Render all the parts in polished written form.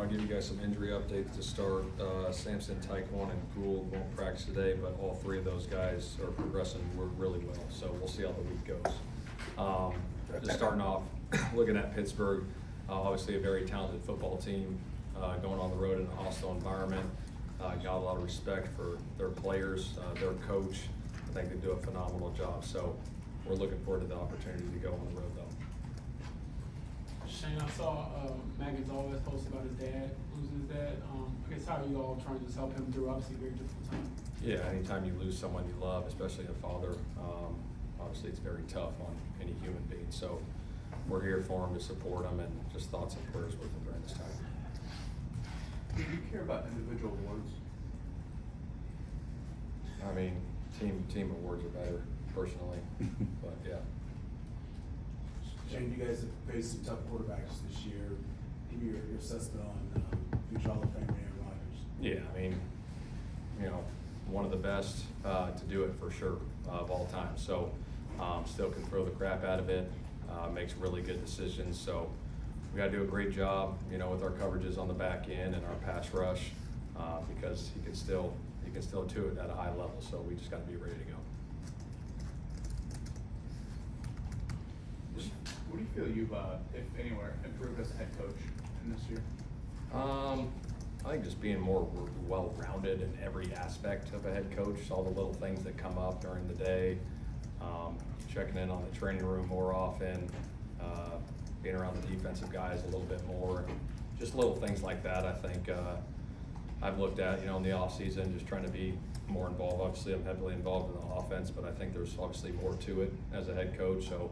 give you guys some injury updates to start. Samson, Tyquan, and Gould won't practice today, but all three of those guys are progressing really well. So we'll see how the week goes. Just starting off, looking at Pittsburgh, obviously a very talented football team, going on the road in a hostile environment. Got a lot of respect for their players, their coach. I think they do a phenomenal job. So we're looking forward to the opportunity to go on the road, though. Shane, I saw Maggins always post about his dad, losing his dad. I guess how are you all trying to just help him through obviously a very difficult time? Yeah, anytime you lose someone you love, especially a father, obviously it's very tough on any human being. So we're here for him to support him, and just thoughts and prayers with him during this time. Do you care about individual awards? I mean, team awards are better, personally, but yeah. Shane, you guys have faced some tough quarterbacks this year. Give me your assessment on future Hall of Famer Aaron Rodgers. Yeah, I mean, one of the best to do it for sure of all time. So still can throw the crap out of it, makes really good decisions. So we got to do a great job, with our coverages on the back end and our pass rush, because he can still do it at a high level. So we just got to be ready to go. What do you feel you've, if anywhere, improved as a head coach in this year? I think just being more well-rounded in every aspect of a head coach, all the little things that come up during the day, checking in on the training room more often, being around the defensive guys a little bit more, just little things like that. I think I've looked at, in the offseason, just trying to be more involved. Obviously, I'm heavily involved in the offense, but I think there's obviously more to it as a head coach. So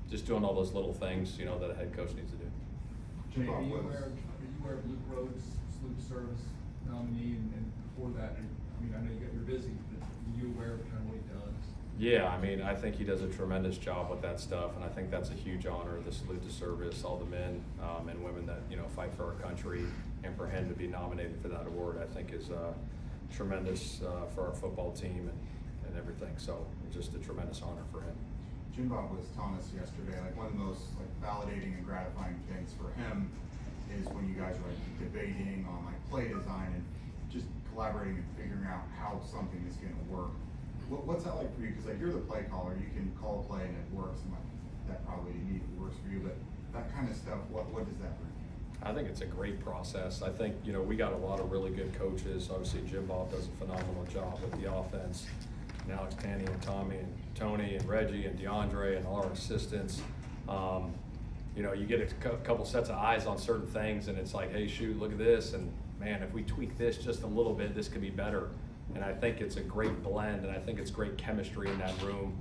just doing all those little things, that a head coach needs to do. Jay, are you aware of Luke Rhodes' salute to service nominee, and before that, I know you're busy, but are you aware of kind of what he does? Yeah, I think he does a tremendous job with that stuff, and I think that's a huge honor, the salute to service, all the men and women that, fight for our country, and for him to be nominated for that award, I think is tremendous for our football team and everything. So just a tremendous honor for him. Jim Bob was telling us yesterday, one of the most validating and gratifying things for him is when you guys are debating on play design and just collaborating and figuring out how something is going to work. What's that like for you? Because you're the play caller, you can call a play and it works, and that probably immediately works for you. But that kind of stuff, what does that bring you? I think it's a great process. I think we got a lot of really good coaches. Obviously, Jim Bob does a phenomenal job with the offense. And Alex Tanny and Tommy and Tony and Reggie and DeAndre and all our assistants. You get a couple sets of eyes on certain things, and it's like, hey, shoot, look at this, and man, if we tweak this just a little bit, this could be better. And I think it's a great blend, and I think it's great chemistry in that room,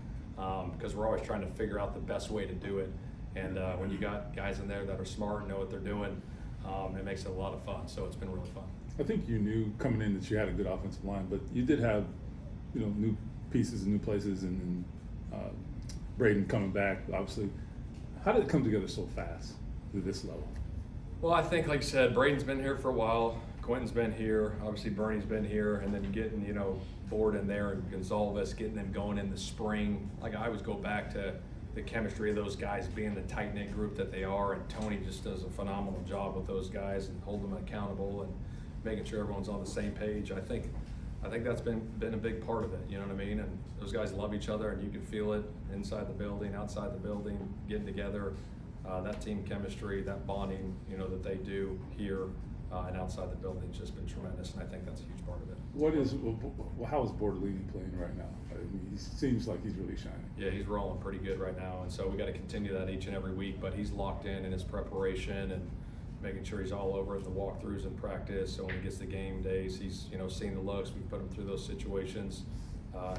because we're always trying to figure out the best way to do it. And when you got guys in there that are smart and know what they're doing, it makes it a lot of fun. So it's been really fun. I think you knew coming in that you had a good offensive line, but you did have, new pieces and new places, and Braden coming back, obviously. How did it come together so fast to this level? Well, I think, like I said, Braden's been here for a while. Quentin's been here. Obviously, Bernie's been here. And then getting, Ford in there and Gonzalez, getting them going in the spring. I always go back to the chemistry of those guys being the tight-knit group that they are. And Tony just does a phenomenal job with those guys and holding them accountable and making sure everyone's on the same page. I think that's been a big part of it, you know what I mean? And those guys love each other, and you can feel it inside the building, outside the building, getting together. That team chemistry, that bonding, that they do here and outside the building has just been tremendous, and I think that's a huge part of it. How is Bordelini playing right now? He seems like he's really shining. Yeah, he's rolling pretty good right now, and so we got to continue that each and every week, but he's locked in his preparation and making sure he's all over in the walkthroughs and practice. So when he gets the game days, he's seeing the looks. We put him through those situations.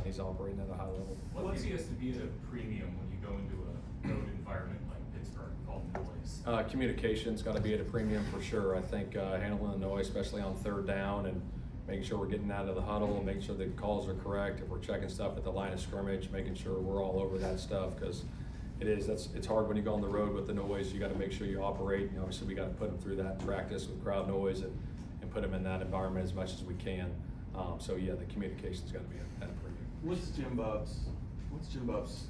He's operating at a high level. What gives you guys to be at a premium when you go into a road environment like Pittsburgh called noise? Communication's got to be at a premium for sure. I think handling the noise, especially on third down, and making sure we're getting out of the huddle, and making sure the calls are correct. If we're checking stuff at the line of scrimmage, making sure we're all over that stuff, because it's hard when you go on the road with the noise. You got to make sure you operate. Obviously, we got to put them through that practice with crowd noise and put them in that environment as much as we can. So yeah, the communication's got to be at a premium. What's Jim Bob's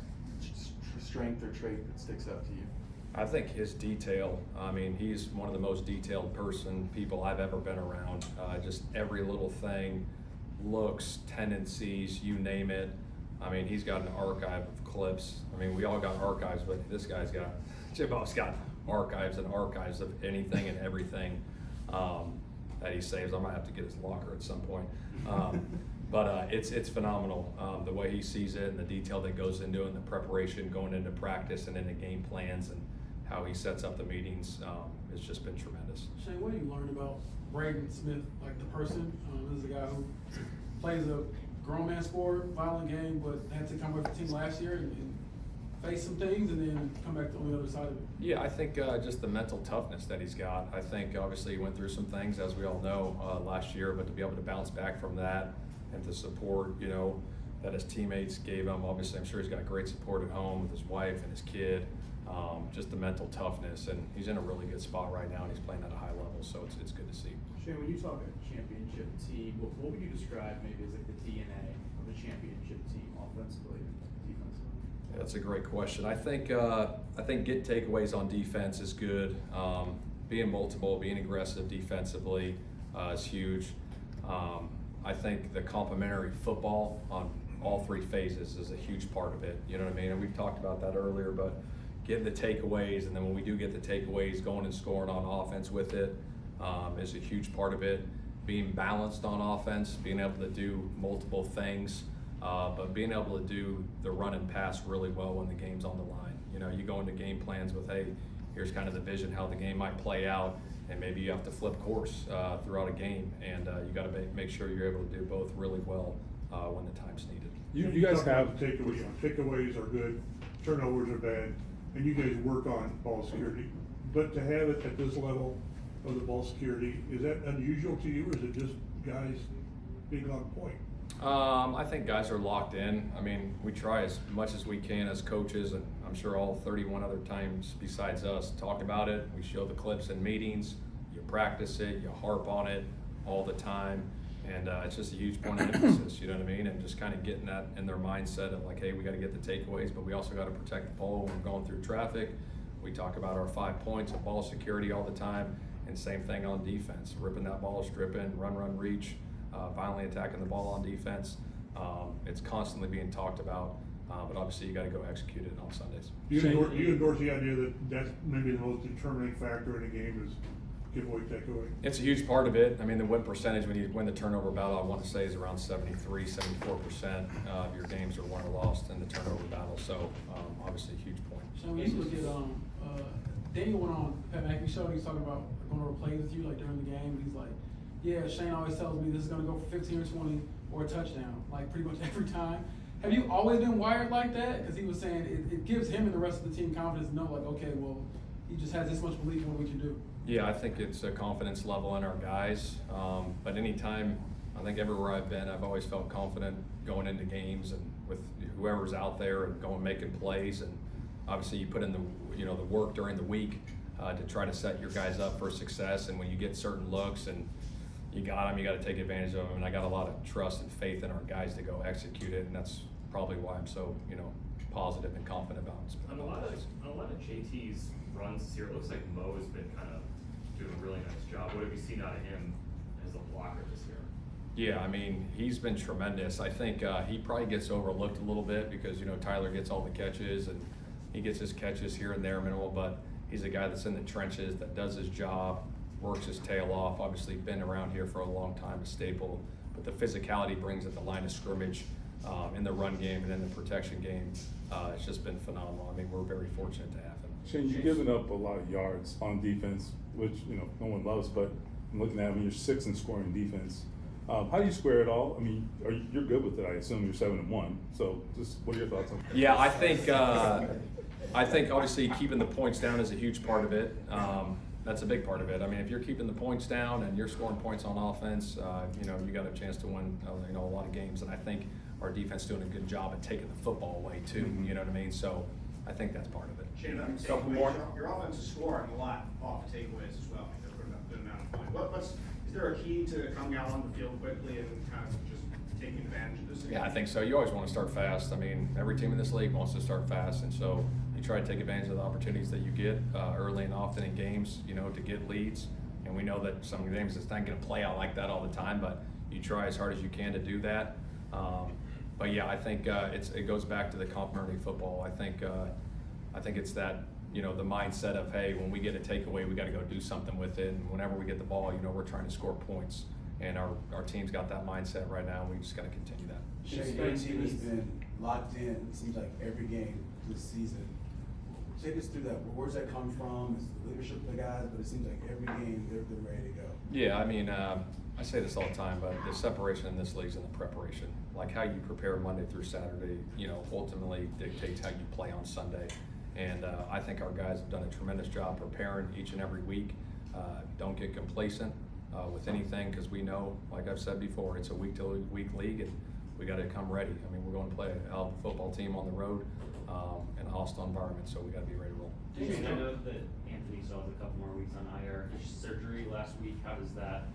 strength or trait that sticks out to you? I think his detail, I mean, he's one of the most detailed people I've ever been around. Just every little thing, looks, tendencies, you name it. I mean, he's got an archive of clips. I mean, we all got archives, but this guy's got, Jim-Bob's got archives and archives of anything and everything that he saves. I might have to get his locker at some point. But it's phenomenal, the way he sees it and the detail that goes into it and the preparation going into practice and into game plans and how he sets up the meetings. It's just been tremendous. Shane, what do you learn about Braden Smith, like the person? This is a guy who plays a grown man sport, violent game, but had to come with the team last year and face some things and then come back on the other side of it. Yeah, I think just the mental toughness that he's got. I think obviously he went through some things, as we all know, last year, but to be able to bounce back from that and to support, that his teammates gave him. Obviously, I'm sure he's got great support at home with his wife and his kid. Just the mental toughness, and he's in a really good spot right now, and he's playing at a high level, so it's good to see. Shane, when you talk a championship team, what would you describe maybe as like the DNA of a championship team offensively and defensively? Yeah, that's a great question. I think get takeaways on defense is good. Being multiple, being aggressive defensively is huge. I think the complementary football on all three phases is a huge part of it. You know what I mean? And we've talked about that earlier, but getting the takeaways, and then when we do get the takeaways, going and scoring on offense with it is a huge part of it. Being balanced on offense, being able to do multiple things, but being able to do the run and pass really well when the game's on the line. You go into game plans with, hey, here's kind of the vision, how the game might play out, and maybe you have to flip course throughout a game, and you got to make sure you're able to do both really well when the time's needed. You guys talk about have takeaways. Takeaways are good, turnovers are bad, and you guys work on ball security. But to have it at this level of the ball security, is that unusual to you, or is it just guys being on point? I think guys are locked in. I mean, we try as much as we can as coaches, and I'm sure all 31 other times besides us talk about it. We show the clips in meetings, you practice it, you harp on it all the time, and it's just a huge point of emphasis, you know what I mean? And just kind of getting that in their mindset of like, hey, we got to get the takeaways, but we also got to protect the ball when we're going through traffic. We talk about our 5 points of ball security all the time, and same thing on defense, ripping that ball, stripping, run, reach, violently attacking the ball on defense. It's constantly being talked about, but obviously you got to go execute it on Sundays. Do you endorse the idea that that's maybe the most determining factor in a game is giveaway, takeaway? It's a huge part of it. I mean, the win percentage when you win the turnover battle, I want to say, is around 73, 74% of your games are won or lost in the turnover battle. So obviously a huge point. Shane, when you look at Daniel went on Pat McAfee show, he was talking about going over plays with you like during the game. He's like, yeah, Shane always tells me this is going to go for 15 or 20 or a touchdown, like pretty much every time. Have you always been wired like that? Because he was saying it gives him and the rest of the team confidence to know, like, okay, well, he just has this much belief in what we can do. Yeah, I think it's a confidence level in our guys. But anytime, I think everywhere I've been, I've always felt confident going into games and with whoever's out there and going making plays. And obviously, you put in the work during the week to try to set your guys up for success. And when you get certain looks and you got them, you got to take advantage of them. And I got a lot of trust and faith in our guys to go execute it, and that's probably why I'm so positive and confident about it. On a lot of JT's runs this year, it looks like Mo has been kind of doing a really nice job. What have you seen out of him as a blocker this year? Yeah, I mean, he's been tremendous. I think he probably gets overlooked a little bit because Tyler gets all the catches and he gets his catches here and there minimal, but he's a guy that's in the trenches, that does his job, works his tail off. Obviously been around here for a long time, a staple, but the physicality brings at the line of scrimmage, in the run game and in the protection game, it's just been phenomenal. I mean, we're very fortunate to have him. Shane, you've given up a lot of yards on defense, which no one loves, but I'm looking at when you're 6th in scoring defense. How do you square it all? I mean, you're good with it, I assume. You're 7-1. So just what are your thoughts on that? Yeah, I think obviously keeping the points down is a huge part of it. That's a big part of it. I mean, if you're keeping the points down and you're scoring points on offense, you got a chance to win a lot of games. And I think our defense doing a good job at taking the football away too. Mm-hmm. You know what I mean? So I think that's part of it. Shane, Couple more. Your offense is scoring a lot off the takeaways as well. They're putting up a good amount of points. Is there a key to coming out on the field quickly and kind of just taking advantage of this? Yeah, I think so. You always want to start fast. I mean, every team in this league wants to start fast, and so you try to take advantage of the opportunities that you get early and often in games, you know, to get leads. And we know that some games it's not going to play out like that all the time, but you try as hard as you can to do that. But yeah, I think it goes back to the complementary football. I think it's that, you know, the mindset of, hey, when we get a takeaway, we got to go do something with it. And whenever we get the ball, you know, we're trying to score points. And our team's got that mindset right now, and we just got to continue that. Shane, your team has been locked in, it seems like every game this season. Take us through that. Where's that come from? It's the leadership of the guys, but it seems like every game they're ready to go. Yeah, I mean, I say this all the time, but the separation in this league is in the preparation. Like how you prepare Monday through Saturday, you know, ultimately dictates how you play on Sunday. And I think our guys have done a tremendous job preparing each and every week. Don't get complacent with anything, because we know, like I've said before, it's a week-to-week league, and we got to come ready. I mean, we're going to play a hell of a football team on the road in a hostile environment, so we got to be ready to roll. Jason, I know that Anthony still has a couple more weeks on IR. His surgery last week, how does that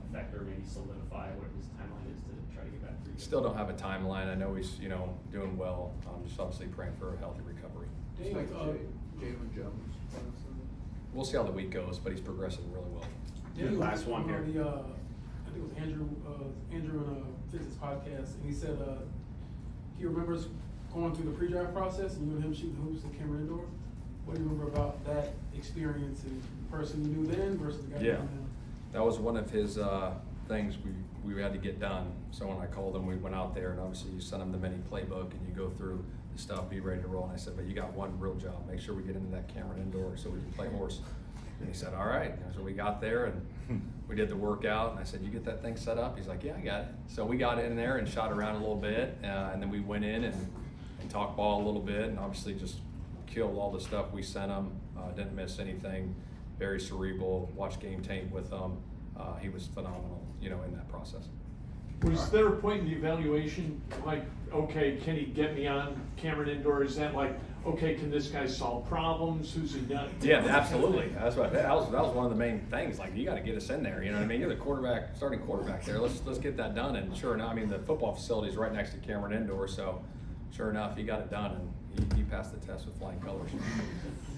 affect or maybe solidify what his timeline is to try to get back? Still don't have a timeline. I know he's, you know, doing well. Just obviously praying for a healthy recovery. Jaylon Jones. We'll see how the week goes, but he's progressing really well. Last one here. I think it was Andrew in Fitz's podcast, and he said he remembers going through the pre-draft process and you and him shooting hoops at Cameron Indoor. What do you remember about that experience and the person you knew then versus the guy you know now? That was one of his things we had to get done. So when I called him, we went out there, and obviously you send him the mini playbook and you go through the stuff, be ready to roll. And I said, but you got one real job. Make sure we get into that Cameron Indoor so we can play horse. And he said, all right. And so we got there and we did the workout. And I said, you get that thing set up? He's like, yeah, I got it. So we got in there and shot around a little bit. And then we went in and talked ball a little bit, and obviously just killed all the stuff we sent him. Didn't miss anything. Very cerebral. Watched game tape with him. He was phenomenal, you know, in that process. Was there a point in the evaluation, like, okay, can he get me on Cameron Indoor? Is that like, okay, can this guy solve problems? Who's he done? Yeah, absolutely. That was one of the main things. Like, you got to get us in there. You know what I mean? You're the starting quarterback there. Let's get that done. And sure enough, I mean, the football facility is right next to Cameron Indoor, so sure enough, he got it done, and he passed the test with flying colors.